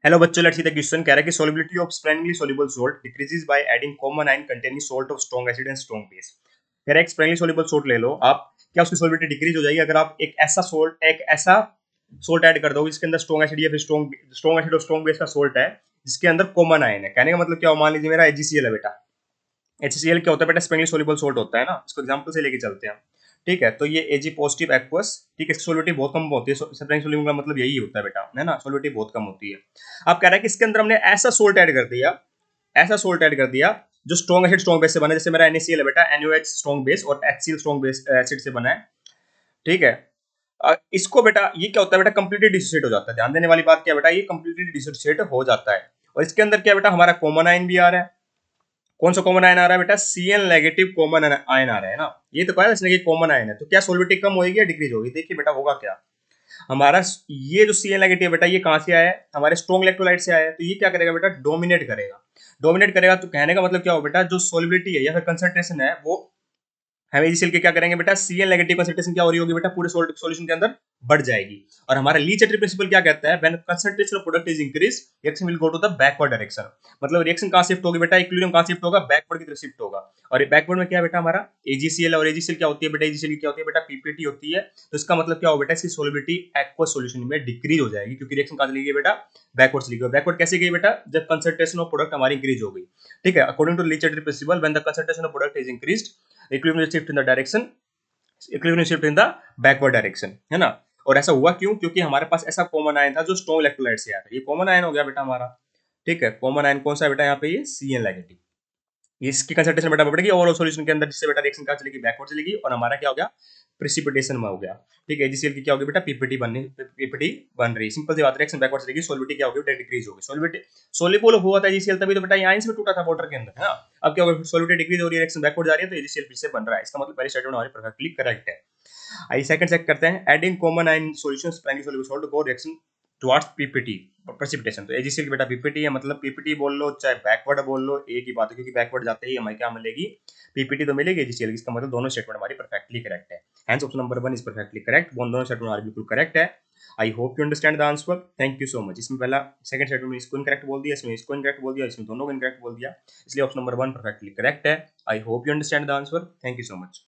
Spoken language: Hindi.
हेलो बच्चों, लेट्स सी द क्वेश्चन। कह रहा है कि solubility of sparingly soluble salt decreases by adding common ion containing salt of strong acid and strong base। कह रहा है एक sparingly soluble salt ले लो आप, क्या उसकी solubility डिक्रीज हो जाएगी अगर आप एक ऐसा सोल्ट ऐड कर दो जिसके अंदर स्ट्रॉन्ग एसिड या फिर स्ट्रॉन्ग एसिड और स्ट्रॉन्ग बेस का सोल्ट है, जिसके अंदर कॉमन आयन है। कहने का मतलब क्या हो, मान लीजिए मेरा HCl है बेटा। HCl क्या होता है बेटा? स्पेरिंगली सोल्यूबल सोल्ट होता है ना। इसको एग्जांपल से लेके चलते हैं। ठीक है, तो ये Ag पॉजिटिव एक्वस, ठीक है, इसकी सोलिबिलिटी बहुत कम होती है। स्पेरिंग सोल्यूबल का मतलब यही होता है बेटा, है ना, सोलिबिलिटी बहुत कम होती है। अब कह रहा है कि इसके अंदर हमने ऐसा सोल्ट ऐड कर दिया जो स्ट्रॉन्ग एसिड स्ट्रॉन्ग बेस से बना है। जैसे मेरा NaCl है बेटा, NaOH स्ट्रॉन्ग बेस और HCl स्ट्रॉन्ग बेस एसिड से बना है। ठीक है, इसको बेटा ये क्या होता है बेटा, कंप्लीटली डिसोसिएट हो जाता है। ध्यान देने वाली बात क्या है बेटा, ये कंप्लीटली डिसोसिएट हो जाता है। और इसके अंदर क्या बेटा, हमारा कॉमन आयन भी आ रहा है। कौन सा कॉमन आयन आ रहा है बेटा? Cl नेगेटिव कॉमन आयन आ रहा है ना। ये तो कहा इसने कि कॉमन आयन है, तो क्या सोलिबिलिटी कम होगी या डिक्रीज होगी? देखिए बेटा होगा क्या, हमारा ये जो Cl नेगेटिव है बेटा, ये कहां से आया है? हमारे स्ट्रॉन्ग इलेक्ट्रोलाइट से आया है। तो ये क्या करेगा बेटा? डोमिनेट करेगा। डोमिनेट करेगा तो कहने का मतलब क्या हो बेटा, जो सोलिबिलिटी है या फिर कंसंट्रेशन है वो हम HCl के क्या करेंगे बेटा, Cl नेगेटिव कंसंट्रेशन क्या हो रही होगी बेटा, पूरे सॉल्यूशन के अंदर बढ़ जाएगी। और हमारा ली चैटरी प्रिंसिपल क्या कहता है, when concentration of product is increase reaction will go to the backward direction. मतलब रिएक्शन कहां शिफ्ट होगी बेटा, इक्विलिब्रियम कहां शिफ्ट होगा, बैकवर्ड की तरफ शिफ्ट होगा। और बैकवर्ड में क्या है बेटा हमारा AgCl, और AgCl क्या होती है बेटा, AgCl क्या होती है बेटा, PPT होती है। तो इसका मतलब क्या हो बेटा, इसकी सोलिबिलिटी एक्वस सॉल्यूशन में डिक्रीज हो जाएगी, क्योंकि रिएक्शन कहां चली गई बेटा, बैकवर्ड चली गई। बैकवर्ड कैसे गई बेटा, जब कंसंट्रेशन ऑफ प्रोडक्ट हमारी इंक्रीज हो गई। ठीक है, according to Le Chatelier principle, when the concentration of product is increased equilibrium shift in the direction, equilibrium shift in the backward direction, है ना। और ऐसा हुआ क्यों? क्योंकि हमारे पास ऐसा कॉमन आयन था जो स्ट्रॉन्ग इलेक्ट्रोलाइट से आया था। ये कॉमन आयन हो गया बेटा हमारा। ठीक है, कॉमन आयन कौन सा है बेटा यहाँ पे, ये Cl नेगेटिव। इसकी कंसंट्रेशन बेटा बढ़ेगी ओवरऑल सॉल्यूशन के अंदर, जिससे बेटा रिएक्शन कहां चलेगी, बैकवर्ड चलेगी, और हमारा क्या हो गया, प्रिसिपिटेशन में हो गया। ठीक है, HCl की क्या होगी बेटा, पीपीटी बन रही। सिंपल सी बात, रिएक्शन बैकवर्ड चलेगी, सोलिबिलिटी क्या होगी बेटा, डिक्रीज होगी। सोलिबिलिटी सोल्युबल हुआ था HCl, तभी तो बेटा ये आयंस में टूटा था वाटर के अंदर, है ना। अब क्या होगा, सोलिबिलिटी डिक्रीज हो रही है, रिएक्शन बैकवर्ड जा रही है, तो HCl फिर से बन रहा है। इसका मतलब पहली स्टेटमेंट हमारी परफेक्टली करेक्ट है। आइए सेकंड चेक करते हैं। Adding common ion solutions primary soluble salt go reaction towards PPT precipitation. तो HCl की बेटा पीपीटी है, मतलब पीपीटी बोल लो चाहे बैकवर्ड बोल लो, एक ही बात है, क्योंकि बैकवर्ड जाते ही हमें क्या मिलेगी, पीपीटी तो मिलेगी HCl की। इसका मतलब दोनों स्टेटमेंट हमारी परफेक्टली करेक्ट है। Hence option number 1 is perfectly correct. दोनों स्टेटमेंट हमारी बिल्कुल करेक्ट है। I hope you understand the answer. Thank you so much. इसमें पहला सेकंड स्टेटमेंट में इसको इनकरेक्ट बोल दिया, इसमें इसको इनकरेक्ट बोल दिया, इसमें दोनों को इनकरेक्ट बोल दिया, इसलिए ऑप्शन नंबर 1 परफेक्टली करेक्ट है। I hope you understand the answer. Thank you so much.